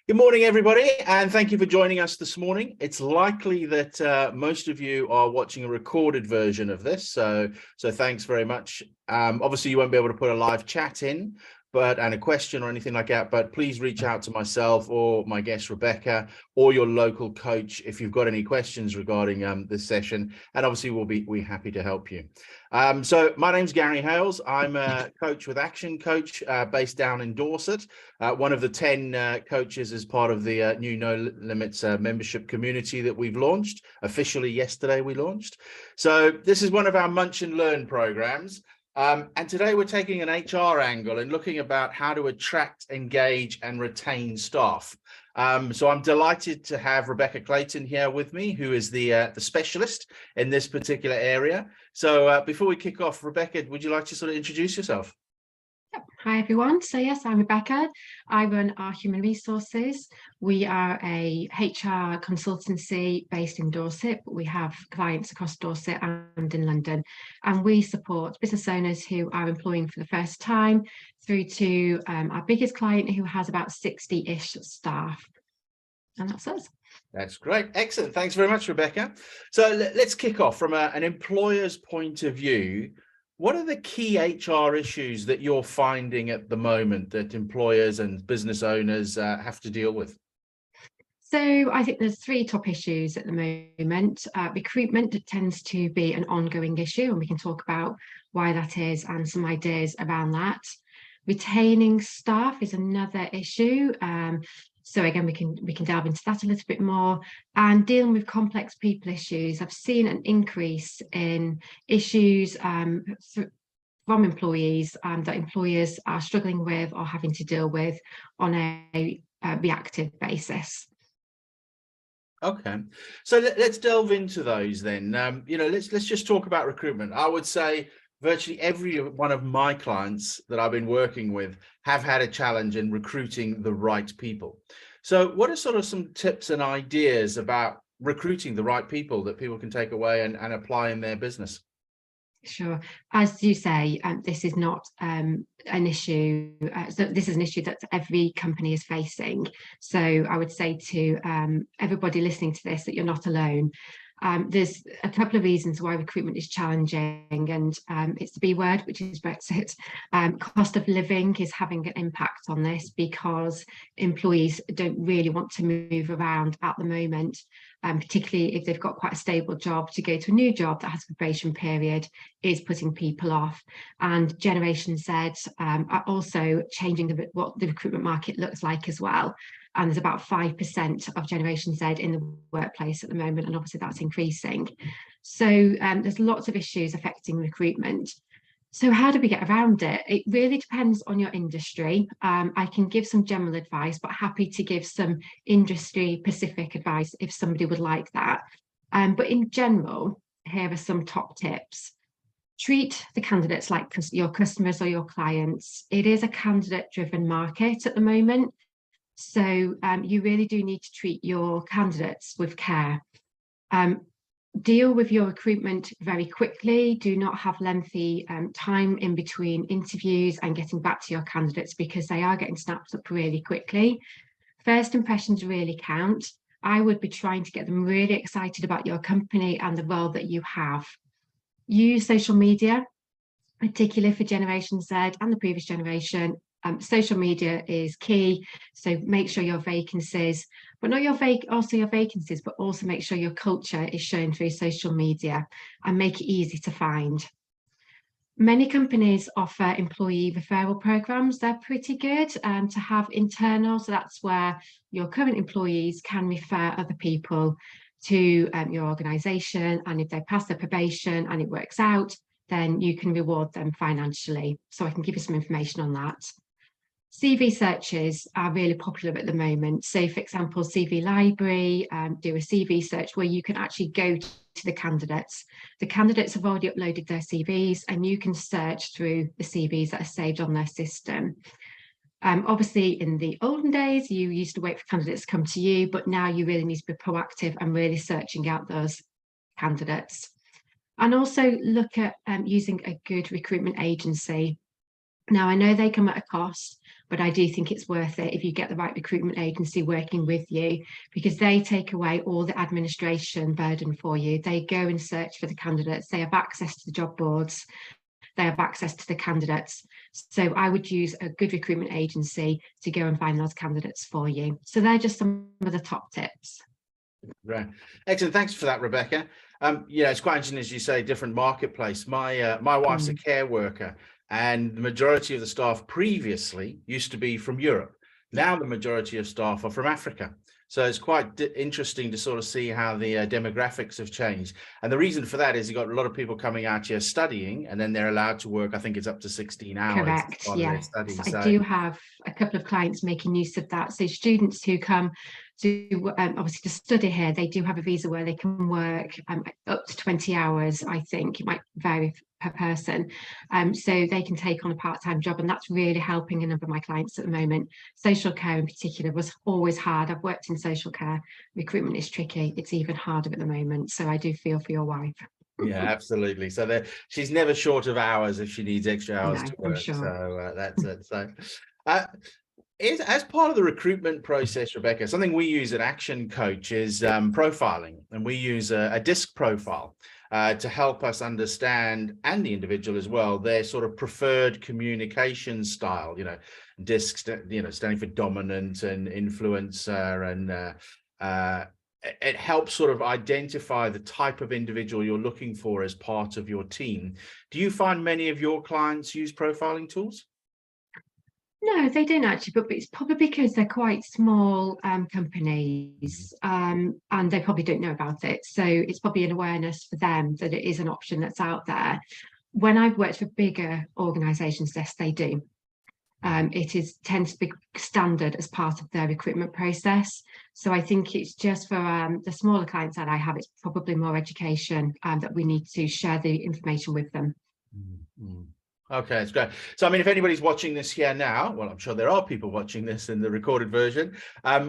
Good morning, everybody, and thank you for joining us this morning. It's likely that most of you are watching a recorded version of this, so thanks very much. Obviously, you won't be able to put a live chat in, and a question or anything like that, but please reach out to myself or my guest, Rebecca, or your local coach if you've got any questions regarding this session, and obviously we're happy to help you. So my name's Gary Hales. I'm a coach with Action Coach based down in Dorset, one of the 10 coaches as part of the new NoLimits membership community that we've launched. Officially yesterday we launched. So this is one of our Munch and Learn programs. And today we're taking an HR angle and looking about how to attract, engage and retain staff. So I'm delighted to have Rebecca Clayton here with me, who is the specialist in this particular area. So before we kick off, Rebecca, would you like to sort of introduce yourself? Hi everyone. So yes, I'm Rebecca. I run our human resources. We are a HR consultancy based in Dorset, but we have clients across Dorset and in London. And we support business owners who are employing for the first time through to our biggest client who has about 60-ish staff. And that's us. That's great. Excellent. Thanks very much, Rebecca. So let's kick off from an employer's point of view. What are the key HR issues that you're finding at the moment that employers and business owners have to deal with? So I think there's three top issues at the moment. Recruitment tends to be an ongoing issue, and we can talk about why that is and some ideas around that. Retaining staff is another issue. So again, we can delve into that a little bit more, and dealing with complex people issues. I've seen an increase in issues from employees that employers are struggling with or having to deal with on a reactive basis. Okay, so let's delve into those then. Let's just talk about recruitment. I would say virtually every one of my clients that I've been working with have had a challenge in recruiting the right people. So what are sort of some tips and ideas about recruiting the right people that people can take away and apply in their business? Sure. As you say, this is not an issue. So this is an issue that every company is facing. So I would say to everybody listening to this that you're not alone. There's a couple of reasons why recruitment is challenging, and it's the B word, which is Brexit. Cost of living is having an impact on this because employees don't really want to move around at the moment, particularly if they've got quite a stable job. To go to a new job that has a probation period is putting people off. And Generation Z are also changing what the recruitment market looks like as well. And there's about 5% of Generation Z in the workplace at the moment, and obviously that's increasing. So there's lots of issues affecting recruitment. So how do we get around it? It really depends on your industry. I can give some general advice, but happy to give some industry-specific advice if somebody would like that. But in general, here are some top tips. Treat the candidates like your customers or your clients. It is a candidate-driven market at the moment. So you really do need to treat your candidates with care. Deal with your recruitment very quickly. Do not have lengthy time in between interviews and getting back to your candidates, because they are getting snapped up really quickly. First impressions really count. I would be trying to get them really excited about your company and the role that you have. Use social media, particularly for Generation Z and the previous generation. Social media is key, so make sure your vacancies, but not your vacancies, but also make sure your culture is shown through social media and make it easy to find. Many companies offer employee referral programs. They're pretty good to have internal, so that's where your current employees can refer other people to your organisation, and if they pass their probation and it works out, then you can reward them financially. So I can give you some information on that. CV searches are really popular at the moment. So for example, CV Library, do a CV search where you can actually go to the candidates. The candidates have already uploaded their CVs, and you can search through the CVs that are saved on their system. Obviously, in the olden days, you used to wait for candidates to come to you, but now you really need to be proactive and really searching out those candidates. And also look at using a good recruitment agency. Now, I know they come at a cost, but I do think it's worth it if you get the right recruitment agency working with you, because they take away all the administration burden for you. They go and search for the candidates. They have access to the job boards. They have access to the candidates. So I would use a good recruitment agency to go and find those candidates for you. So they're just some of the top tips. Right. Excellent. Thanks for that, Rebecca. Yeah, it's quite interesting, as you say, different marketplace. My wife's a care worker, and the majority of the staff previously used to be from Europe. Now the majority of staff are from Africa. So it's quite interesting to sort of see how the demographics have changed. And the reason for that is you've got a lot of people coming out here studying, and then they're allowed to work, I think it's up to 16 hours. Correct, yeah. So I do have a couple of clients making use of that. So students who come to obviously to study here, they do have a visa where they can work up to 20 hours, I think. It might vary per person. So they can take on a part-time job, and that's really helping a number of my clients at the moment. Social care in particular was always hard. I've worked in social care. Recruitment is tricky. It's even harder at the moment. So I do feel for your wife. Yeah, absolutely. So she's never short of hours if she needs extra hours to work. I'm sure. So that's it. So as part of the recruitment process, Rebecca, something we use at Action Coach is profiling, and we use a DISC profile to help us understand, and the individual as well, their sort of preferred communication style. You know, DISC, standing for dominant and influencer, and it helps sort of identify the type of individual you're looking for as part of your team. Do you find many of your clients use profiling tools? No, they don't actually, but it's probably because they're quite small companies, and they probably don't know about it. So it's probably an awareness for them that it is an option that's out there. When I've worked for bigger organisations, yes, they do. It tends to be standard as part of their recruitment process. So I think it's just for the smaller clients that I have, it's probably more education that we need to share the information with them. Okay, that's great. So, I mean, if anybody's watching this here now, well, I'm sure there are people watching this in the recorded version.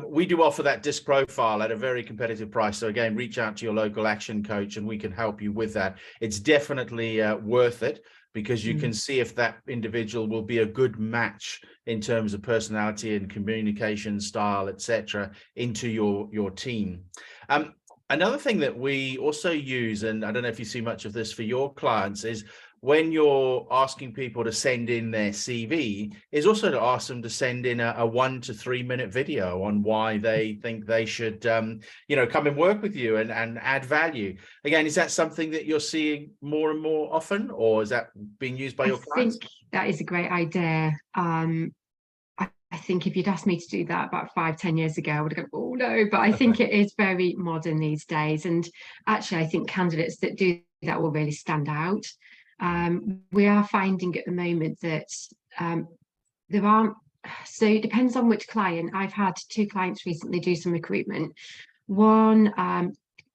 We do offer that DISC profile at a very competitive price. So again, reach out to your local Action Coach and we can help you with that. It's definitely worth it, because you can see if that individual will be a good match in terms of personality and communication style, etc., into your team. Another thing that we also use, and I don't know if you see much of this for your clients, is when you're asking people to send in their CV, is also to ask them to send in a 1 to 3 minute video on why they think they should, come and work with you and add value. Again, is that something that you're seeing more and more often, or is that being used by your clients? I think that is a great idea. I think if you'd asked me to do that about 5-10 years ago, I would have gone, oh no, but I think it is very modern these days. And actually, I think candidates that do that will really stand out. We are finding at the moment that there aren't, so it depends on which client. I've had 2 clients recently do some recruitment. One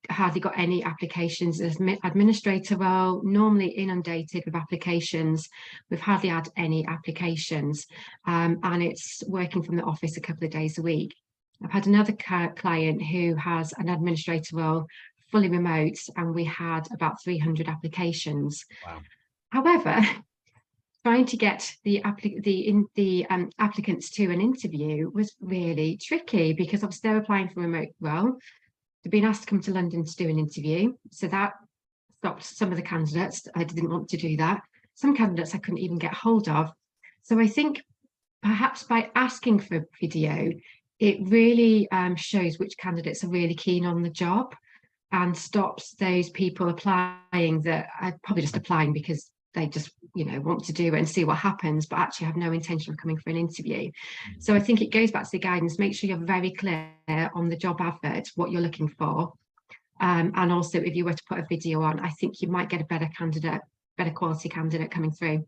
hardly got any applications as administrator role, normally inundated with applications. We've hardly had any applications, and it's working from the office a couple of days a week. I've had another client who has an administrator role, fully remote, and we had about 300 applications. Wow. However, trying to get the applicants to an interview was really tricky, because obviously they're applying for a remote role. They've been asked to come to London to do an interview. So that stopped some of the candidates. I didn't want to do that. Some candidates I couldn't even get hold of. So I think perhaps by asking for video, it really shows which candidates are really keen on the job, and stops those people applying that are probably just applying because they just want to do it and see what happens, but actually have no intention of coming for an interview. So I think it goes back to the guidance. Make sure you're very clear on the job advert what you're looking for, and also if you were to put a video on, I think you might get a better quality candidate coming through.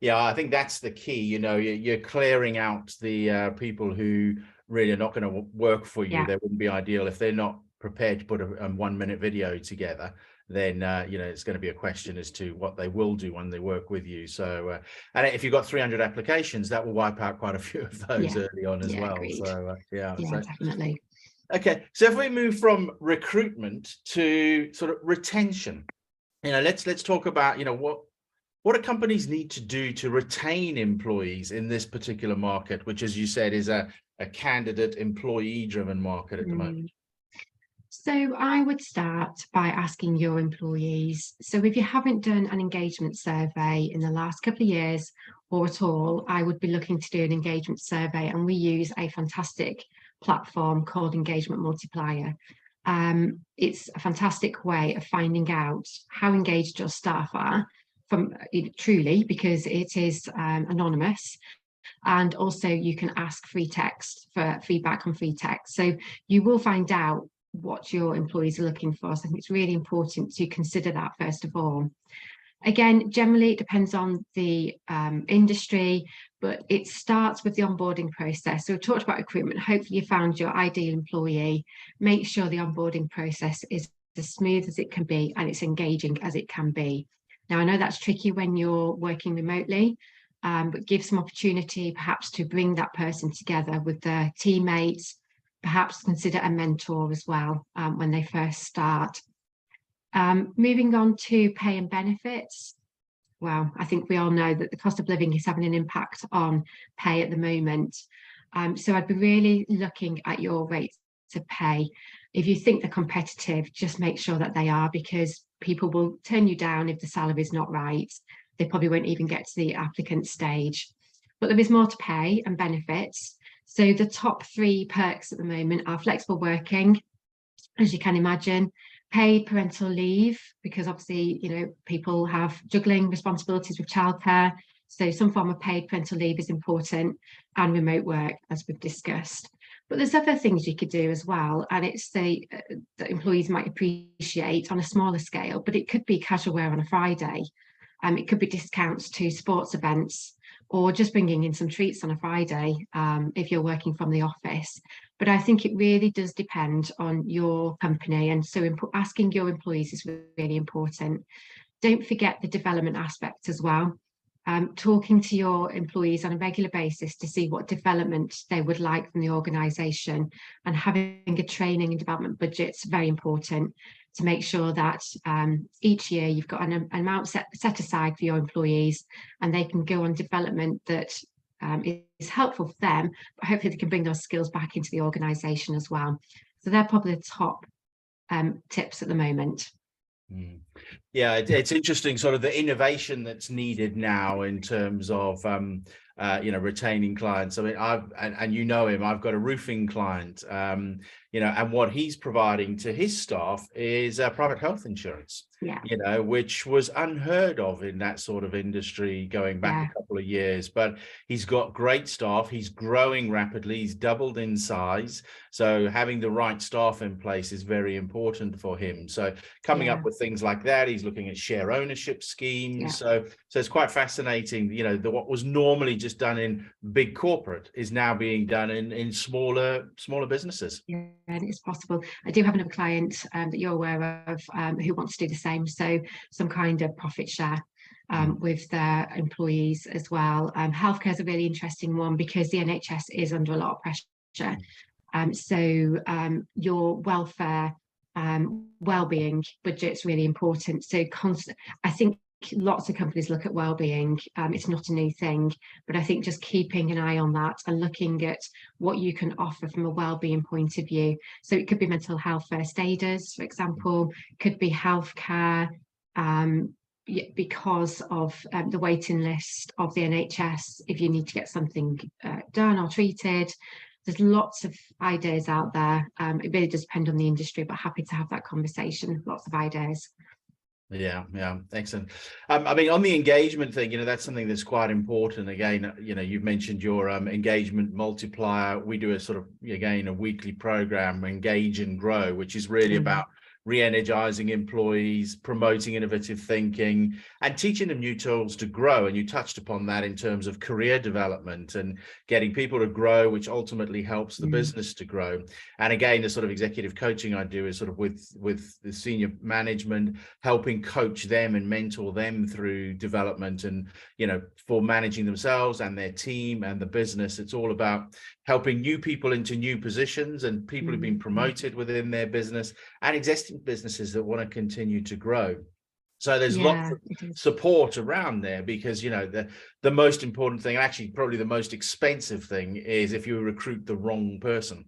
Yeah, I think that's the key. You're clearing out the people who really are not going to work for you. They wouldn't be ideal if they're not prepared to put a 1 minute video together. Then it's going to be a question as to what they will do when they work with you. So and if you've got 300 applications, that will wipe out quite a few of those early on as well. Agreed. So so, definitely. Okay, so if we move from recruitment to sort of retention, let's talk about what What do companies need to do to retain employees in this particular market, which, as you said, is a candidate employee-driven market at the moment? So I would start by asking your employees. So if you haven't done an engagement survey in the last couple of years or at all, I would be looking to do an engagement survey, and we use a fantastic platform called Engagement Multiplier. It's a fantastic way of finding out how engaged your staff are from truly, because it is anonymous. And also you can ask free text for feedback on free text. So you will find out what your employees are looking for. So I think it's really important to consider that first of all. Again, generally it depends on the industry, but it starts with the onboarding process. So we talked about recruitment. Hopefully you found your ideal employee. Make sure the onboarding process is as smooth as it can be and it's engaging as it can be. Now, I know that's tricky when you're working remotely, but give some opportunity perhaps to bring that person together with their teammates, perhaps consider a mentor as well when they first start. Moving on to pay and benefits. Well, I think we all know that the cost of living is having an impact on pay at the moment. So I'd be really looking at your rates of pay. If you think they're competitive, just make sure that they are, because people will turn you down if the salary is not right. They probably won't even get to the applicant stage. But there is more to pay and benefits. So the top 3 perks at the moment are flexible working, as you can imagine, paid parental leave, because obviously, you know, people have juggling responsibilities with childcare. So some form of paid parental leave is important, and remote work, as we've discussed. But there's other things you could do as well, and it's that employees might appreciate on a smaller scale, but it could be casual wear on a Friday. It could be discounts to sports events, or just bringing in some treats on a Friday if you're working from the office. But I think it really does depend on your company. And so asking your employees is really important. Don't forget the development aspect as well. Talking to your employees on a regular basis to see what development they would like from the organisation, and having a training and development budget is very important to make sure that each year you've got an amount set aside for your employees, and they can go on development that is helpful for them, but hopefully they can bring those skills back into the organisation as well. So they're probably the top tips at the moment. Yeah, it's interesting, sort of the innovation that's needed now in terms of retaining clients. I mean, and you know him, I've got a roofing client, and what he's providing to his staff is private health insurance. Yeah. Which was unheard of in that sort of industry going back a couple of years. But he's got great staff. He's growing rapidly. He's doubled in size. So having the right staff in place is very important for him. So coming up with things like that, he's looking at share ownership schemes. So it's quite fascinating. What was normally just done in big corporate is now being done in smaller businesses. Yeah, it's possible. I do have another client that you're aware of who wants to do the same. So some kind of profit share with their employees as well. Healthcare is a really interesting one because the NHS is under a lot of pressure. So your welfare, well-being budget's really important. So I think lots of companies look at well-being. It's not a new thing, but I think just keeping an eye on that and looking at what you can offer from a well-being point of view. So it could be mental health first aiders, for example, could be healthcare, because of the waiting list of the NHS, if you need to get something done or treated. There's lots of ideas out there. It really does depend on the industry, but happy to have that conversation. Lots of ideas. Yeah, excellent. I mean, on the engagement thing, that's something that's quite important. Again, you've mentioned your engagement multiplier. We do a weekly program, Engage and Grow, which is really about re-energizing employees, promoting innovative thinking, and teaching them new tools to grow. And you touched upon that in terms of career development and getting people to grow, which ultimately helps the business to grow. And again, the sort of executive coaching I do is sort of with the senior management, helping coach them and mentor them through development and, for managing themselves and their team and the business. It's all about helping new people into new positions and people who've been promoted within their business and existing businesses that want to continue to grow. So there's lots Yeah, of it is. support around there, because, you know, the most important thing, actually probably the most expensive thing, is if you recruit the wrong person.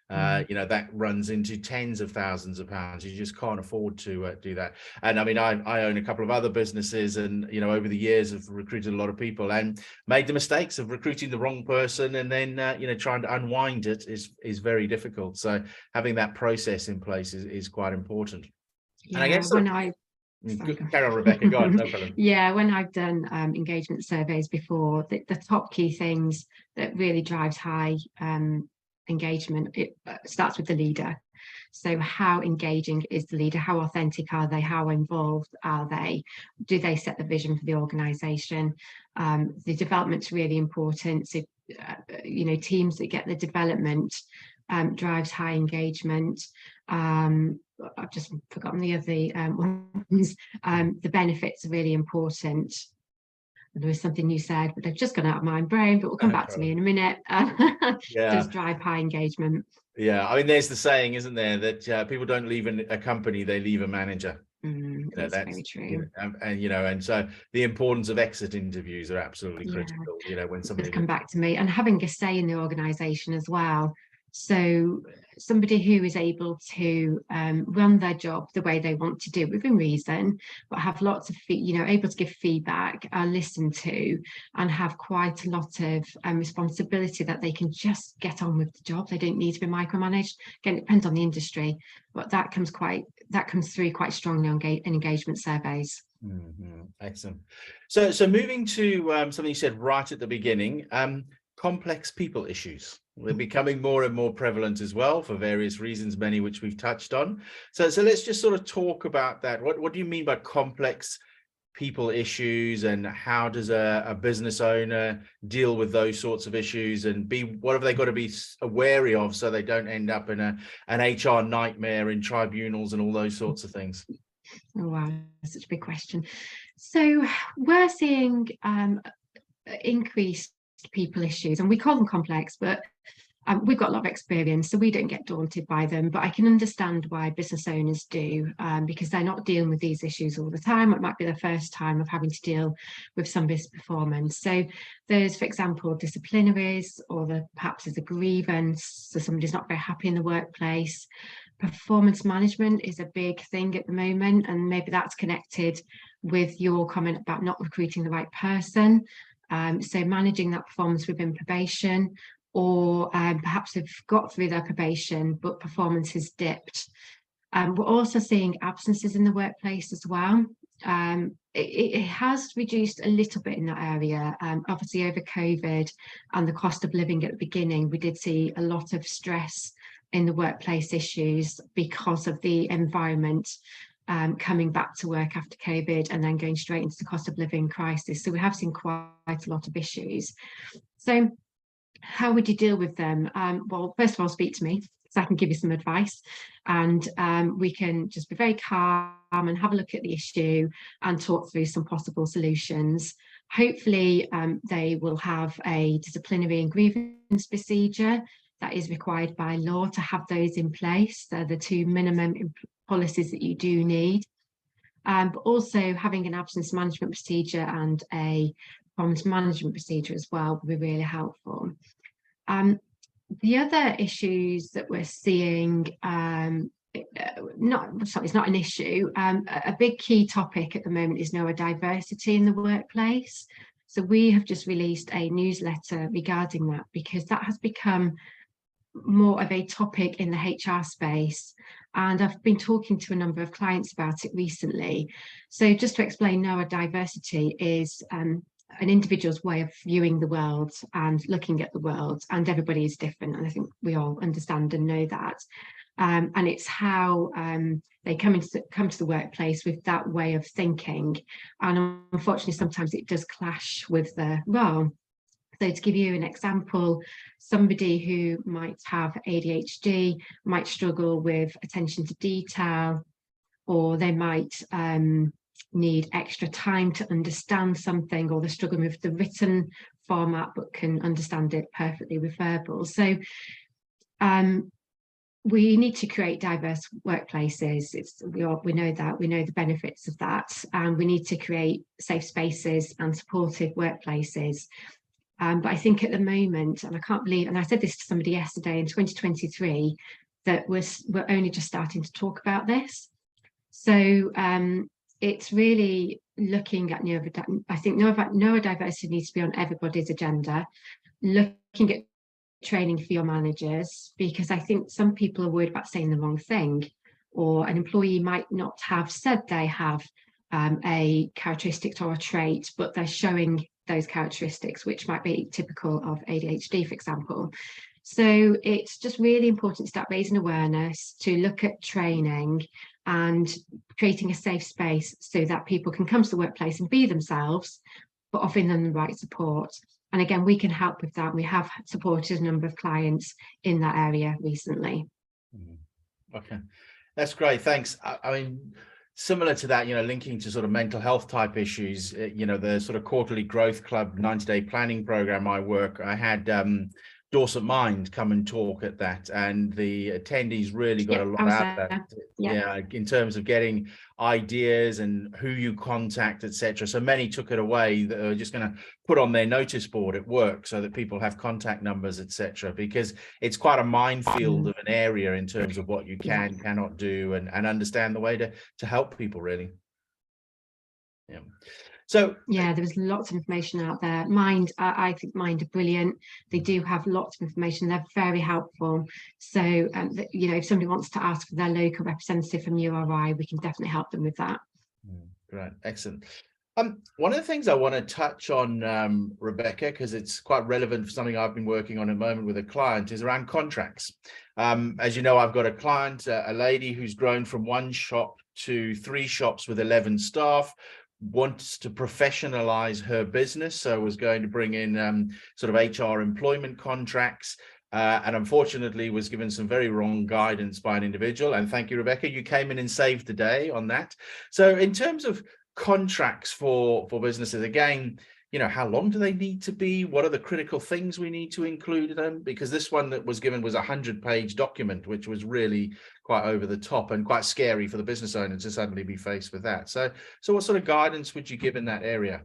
You know, that runs into tens of thousands of pounds. You just can't afford to do that. And I mean, I own a couple of other businesses, and, you know, over the years have recruited a lot of people and made the mistakes of recruiting the wrong person, and then you know, trying to unwind it is very difficult. So having that process in place is quite important. And I Yeah, guess sort when of, I sorry, go carry on, Rebecca, go on, on. no problem. Yeah, when I've done engagement surveys before, the top key things that really drives high engagement, it starts with the leader. So how engaging is the leader? How authentic are they? How involved are they? Do they set the vision for the organisation? The development's really important. So, you know, teams that get the development drives high engagement. I've just forgotten the other ones. The benefits are really important. There was something you said, but they've just gone out of my brain, but we'll come No back to me problem. in a minute. Yeah. Does drive high engagement. Yeah, I mean, there's the saying, isn't there, that people don't leave a company, they leave a manager. You know, That's very that's, you know, true. and you know, and so the importance of exit interviews are absolutely Yeah, critical. You know, when does somebody come leaves. back to me, and having a say in the organisation as well. So somebody who is able to run their job the way they want to do within reason, but have lots of, you know, able to give feedback, listen to, and have quite a lot of responsibility, that they can just get on with the job. They don't need to be micromanaged. Again, it depends on the industry, but that comes through quite strongly in engagement surveys. Excellent. So moving to something you said right at the beginning, complex people issues. They're becoming more and more prevalent as well, for various reasons, many which we've touched on. So let's just sort of talk about that. What do you mean by complex people issues, and how does a business owner deal with those sorts of issues, and what have they got to be wary of, so they don't end up in an HR nightmare in tribunals and all those sorts of things? Oh, wow, that's such a big question. So we're seeing increased people issues, and we call them complex, but we've got a lot of experience, so we don't get daunted by them. But I can understand why business owners do, because they're not dealing with these issues all the time. It might be their first time of having to deal with somebody's performance. So there's, for example, disciplinaries, or perhaps there's a grievance, so somebody's not very happy in the workplace. Performance management is a big thing at the moment, and maybe that's connected with your comment about not recruiting the right person. So managing that performance within probation, or perhaps they've got through their probation but performance has dipped. We're also seeing absences in the workplace as well. It has reduced a little bit in that area. Obviously over COVID and the cost of living at the beginning, we did see a lot of stress in the workplace issues because of the environment, coming back to work after COVID and then going straight into the cost of living crisis. So we have seen quite a lot of issues. So how would you deal with them? Well, first of all, speak to me, so I can give you some advice, and we can just be very calm and have a look at the issue and talk through some possible solutions. Hopefully they will have a disciplinary and grievance procedure that is required by law to have those in place. They're the two minimum policies that you do need. But also having an absence management procedure and a performance management procedure as well would be really helpful. The other issues that we're seeing, it's not an issue. A big key topic at the moment is neurodiversity in the workplace. So we have just released a newsletter regarding that, because that has become more of a topic in the HR space, and I've been talking to a number of clients about it recently. So just to explain, neurodiversity is an individual's way of viewing the world and looking at the world, and everybody is different, and I think we all understand and know that. And it's how they come to the workplace with that way of thinking, and unfortunately sometimes it does clash with the role. So to give you an example, somebody who might have ADHD might struggle with attention to detail, or they might need extra time to understand something, or they're struggling with the written format but can understand it perfectly with verbal. So we need to create diverse workplaces. We know that, we know the benefits of that, and we need to create safe spaces and supportive workplaces. But I think at the moment, and I can't believe, and I said this to somebody yesterday in 2023, that we're only just starting to talk about this. So it's really looking at I think neurodiversity needs to be on everybody's agenda, looking at training for your managers, because I think some people are worried about saying the wrong thing, or an employee might not have said they have a characteristic or a trait, but they're showing those characteristics, which might be typical of ADHD, for example. So it's just really important to start raising awareness, to look at training and creating a safe space so that people can come to the workplace and be themselves, but offering them the right support. And again, we can help with that. We have supported a number of clients in that area recently. Okay, that's great. Thanks. I mean, similar to that, linking to sort of mental health type issues, the sort of quarterly growth club 90-day planning program I had Dorset Mind come and talk at that, and the attendees really got a lot out of that. Yeah, in terms of getting ideas and who you contact, etc. So many took it away that are just going to put on their notice board at work so that people have contact numbers, etc. Because it's quite a minefield of an area in terms of what you cannot do, and understand the way to help people, really. Yeah. So yeah, there was lots of information out there. Mind, I think Mind are brilliant. They do have lots of information. They're very helpful. So, if somebody wants to ask for their local representative from URI, we can definitely help them with that. Great, excellent. One of the things I want to touch on, Rebecca, because it's quite relevant for something I've been working on at the moment with a client, is around contracts. As you know, I've got a client, a lady who's grown from 1 shop to 3 shops with 11 staff, wants to professionalize her business, so was going to bring in sort of HR employment contracts, and unfortunately was given some very wrong guidance by an individual. And thank you, Rebecca, you came in and saved the day on that. So in terms of contracts for businesses, again, how long do they need to be? What are the critical things we need to include in them? Because this one that was given was a 100-page document, which was really quite over the top and quite scary for the business owner to suddenly be faced with that. So what sort of guidance would you give in that area?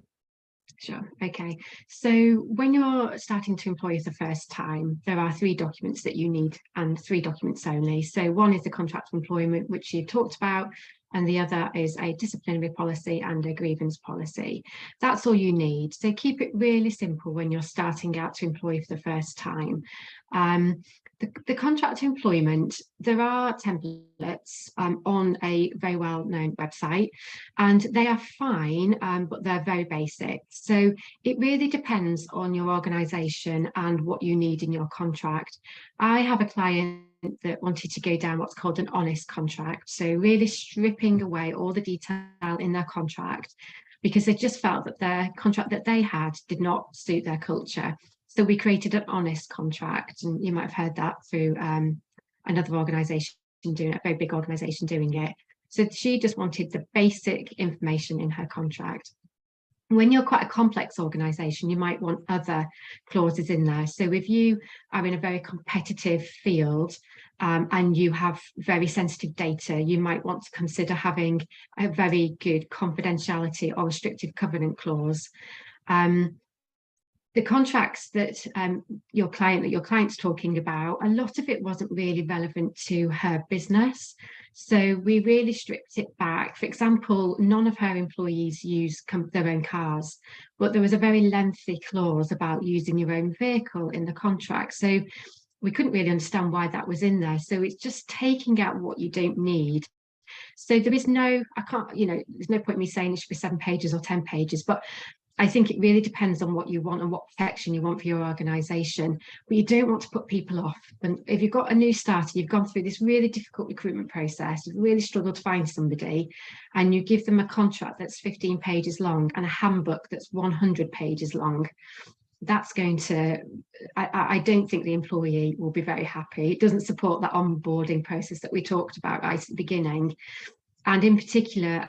Sure. Okay. So when you're starting to employ for the first time, there are 3 documents that you need, and 3 documents only. So one is the contract of employment, which you've talked about, and the other is a disciplinary policy and a grievance policy. That's all you need. So keep it really simple when you're starting out to employ for the first time. The contract of employment, there are templates on a very well-known website, and they are fine, but they're very basic. So it really depends on your organisation and what you need in your contract. I have a client that wanted to go down what's called an honest contract, so really stripping away all the detail in their contract, because they just felt that their contract that they had did not suit their culture. So we created an honest contract, and you might have heard that through another organisation doing it, a very big organisation doing it. So she just wanted the basic information in her contract. When you're quite a complex organisation, you might want other clauses in there. So if you are in a very competitive field and you have very sensitive data, you might want to consider having a very good confidentiality or restrictive covenant clause. The contracts that your client's talking about, a lot of it wasn't really relevant to her business. So we really stripped it back. For example, none of her employees use their own cars, but there was a very lengthy clause about using your own vehicle in the contract. So we couldn't really understand why that was in there. So it's just taking out what you don't need. So there is no, there's no point in me saying it should be 7 pages or 10 pages, but I think it really depends on what you want and what protection you want for your organisation, but you don't want to put people off. And if you've got a new starter, you've gone through this really difficult recruitment process, you've really struggled to find somebody, and you give them a contract that's 15 pages long and a handbook that's 100 pages long, that's going to, I don't think the employee will be very happy. It doesn't support that onboarding process that we talked about right at the beginning. And in particular,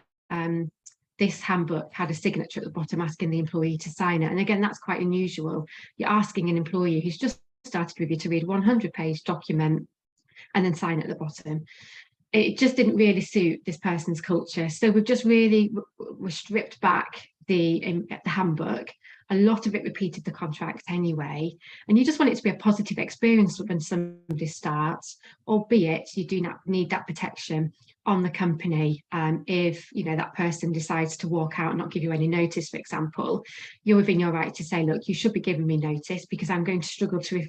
this handbook had a signature at the bottom asking the employee to sign it. And again, that's quite unusual. You're asking an employee who's just started with you to read a 100-page document and then sign at the bottom. It just didn't really suit this person's culture. So we've just really stripped back the handbook. A lot of it repeated the contract anyway. And you just want it to be a positive experience when somebody starts, albeit you do not need that protection on the company. If that person decides to walk out and not give you any notice, for example, you're within your right to say, look, you should be giving me notice because I'm going to struggle to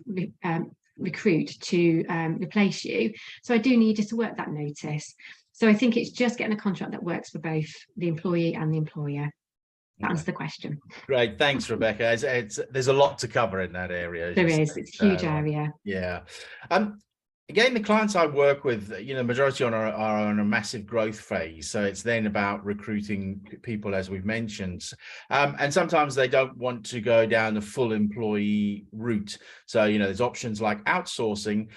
recruit to replace you. So I do need you to work that notice. So I think it's just getting a contract that works for both the employee and the employer. That's the question. Great, thanks, Rebecca. There's a lot to cover in that area. There is. It's a huge area. Yeah. Again, the clients I work with, majority are on a massive growth phase. So it's then about recruiting people, as we've mentioned. And sometimes they don't want to go down the full employee route. So, there's options like outsourcing.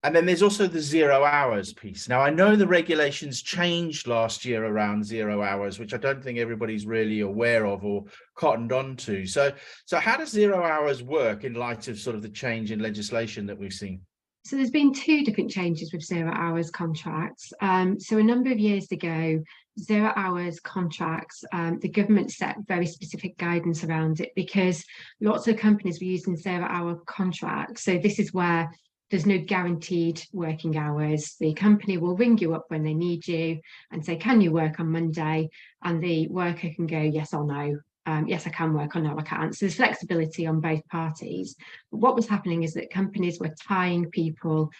And then there's also the 0 hours piece. Now, I know the regulations changed last year around 0 hours, which I don't think everybody's really aware of or cottoned onto. So how does 0 hours work in light of sort of the change in legislation that we've seen? So there's been two different changes with 0 hours contracts. So a number of years ago, 0 hours contracts, the government set very specific guidance around it because lots of companies were using 0 hour contracts. So this is where there's no guaranteed working hours. The company will ring you up when they need you and say, can you work on Monday? And the worker can go, yes or no. Yes, I can work, or no, I can't. So there's flexibility on both parties. But what was happening is that companies were tying people,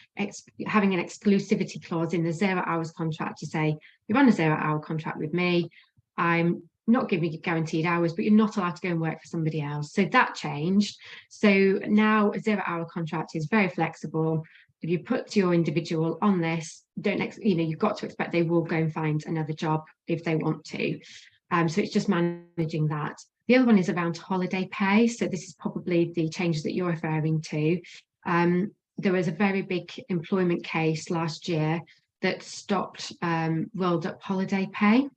having an exclusivity clause in the 0 hours contract to say, you're on a 0 hour contract with me. I'm not giving you guaranteed hours, but you're not allowed to go and work for somebody else. So that changed. So now a 0 hour contract is very flexible. If you put your individual on this, you've got to expect they will go and find another job if they want to. So it's just managing that. The other one is around holiday pay. So this is probably the changes that you're referring to. There was a very big employment case last year that stopped rolled up holiday pay,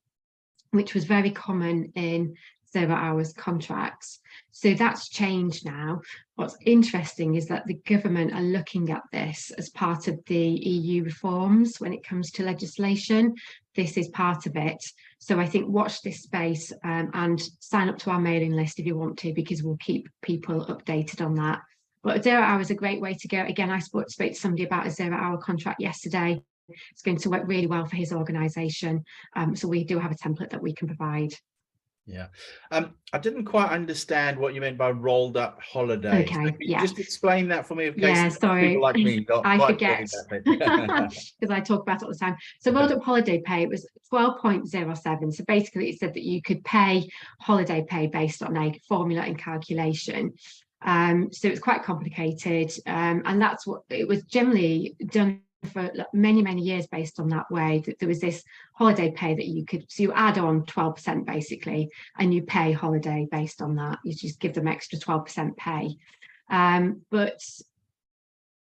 which was very common in 0 hours contracts. So that's changed now. What's interesting is that the government are looking at this as part of the EU reforms when it comes to legislation. This is part of it. So I think watch this space and sign up to our mailing list if you want to, because we'll keep people updated on that. But 0 hours is a great way to go. Again, I spoke to somebody about a 0 hour contract yesterday. It's going to work really well for his organisation. So we do have a template that we can provide. Yeah. I didn't quite understand what you meant by rolled up holidays. Okay, yeah. Just explain that for me. Yeah, sorry. People like me I forget because I talk about it all the time. So rolled up holiday pay, it was 12.07. So basically it said that you could pay holiday pay based on a formula and calculation. So it's quite complicated. And that's what it was generally done for many years based on that way, that there was this holiday pay that you could, so you add on 12% basically, and you pay holiday based on that. You just give them extra 12% pay. And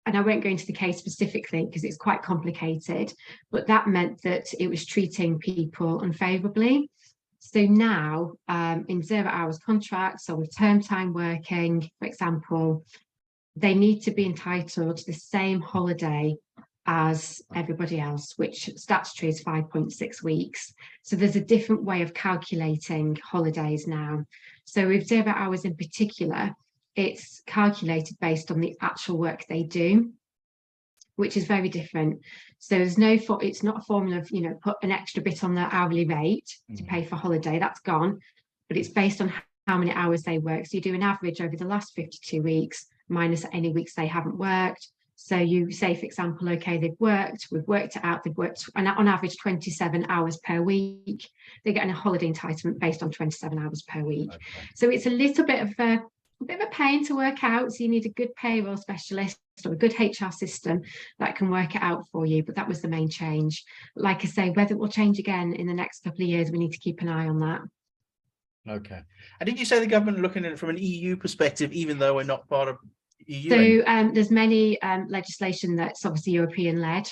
I won't go into the case specifically because it's quite complicated, but that meant that it was treating people unfavorably. So now in 0 hours contracts or with term time working, for example, they need to be entitled to the same holiday as everybody else, which statutory is 5.6 weeks. So there's a different way of calculating holidays now. So with 0 hours in particular, it's calculated based on the actual work they do, which is very different. So there's it's not a formula of, put an extra bit on the hourly rate to pay for holiday, that's gone, but it's based on how many hours they work. So you do an average over the last 52 weeks minus any weeks they haven't worked. So you say, for example, okay, we've worked it out, they've worked on average 27 hours per week. They're getting a holiday entitlement based on 27 hours per week. Okay. So it's a little bit of a pain to work out. So you need a good payroll specialist or a good HR system that can work it out for you. But that was the main change. Like I say, whether it will change again in the next couple of years, we need to keep an eye on that. Okay. And did you say the government looking at it from an EU perspective, even though we're not part of EU? So there's many legislation that's obviously European led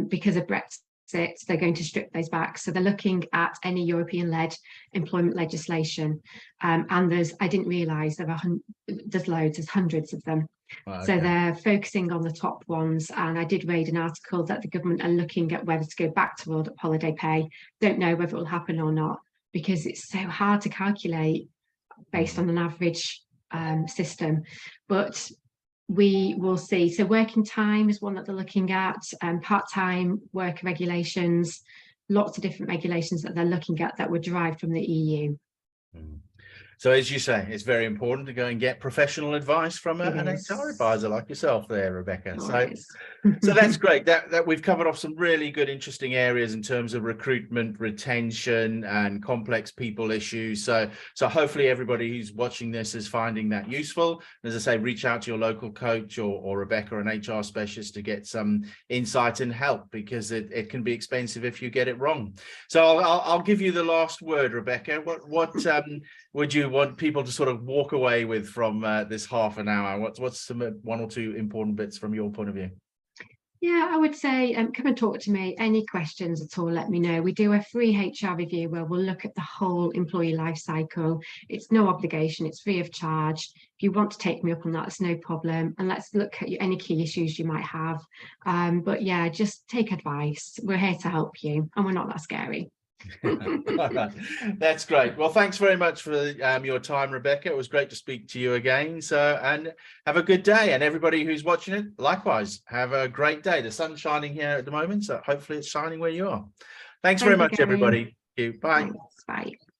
because of Brexit. They're going to strip those back. So they're looking at any European led employment legislation. And I didn't realise there's loads, there's hundreds of them. So they're focusing on the top ones. And I did read an article that the government are looking at whether to go back to holiday pay. Don't know whether it will happen or not, because it's so hard to calculate based on an average system. But we will see. So working time is one that they're looking at, part-time work regulations, lots of different regulations that they're looking at that were derived from the EU. So as you say, it's very important to go and get professional advice from an HR advisor like yourself there, Rebecca. So that's great. That we've covered off some really good, interesting areas in terms of recruitment, retention, and complex people issues. So hopefully everybody who's watching this is finding that useful. As I say, reach out to your local coach or Rebecca, an HR specialist, to get some insight and help, because it can be expensive if you get it wrong. So I'll give you the last word, Rebecca. What would you want people to sort of walk away with from this half an hour? What's some one or two important bits from your point of view? Yeah, I would say come and talk to me. Any questions at all, let me know. We do a free HR review where we'll look at the whole employee life cycle. It's no obligation, it's free of charge. If you want to take me up on that, it's no problem. And let's look at any key issues you might have. But yeah, just take advice. We're here to help you, and we're not that scary. That's great. Well, thanks very much for your time, Rebecca. It was great to speak to you again. And have a good day. And everybody who's watching it, likewise, have a great day. The sun's shining here at the moment, so hopefully it's shining where you are. Thanks very much, everybody. Thank you. Bye. Thanks. Bye.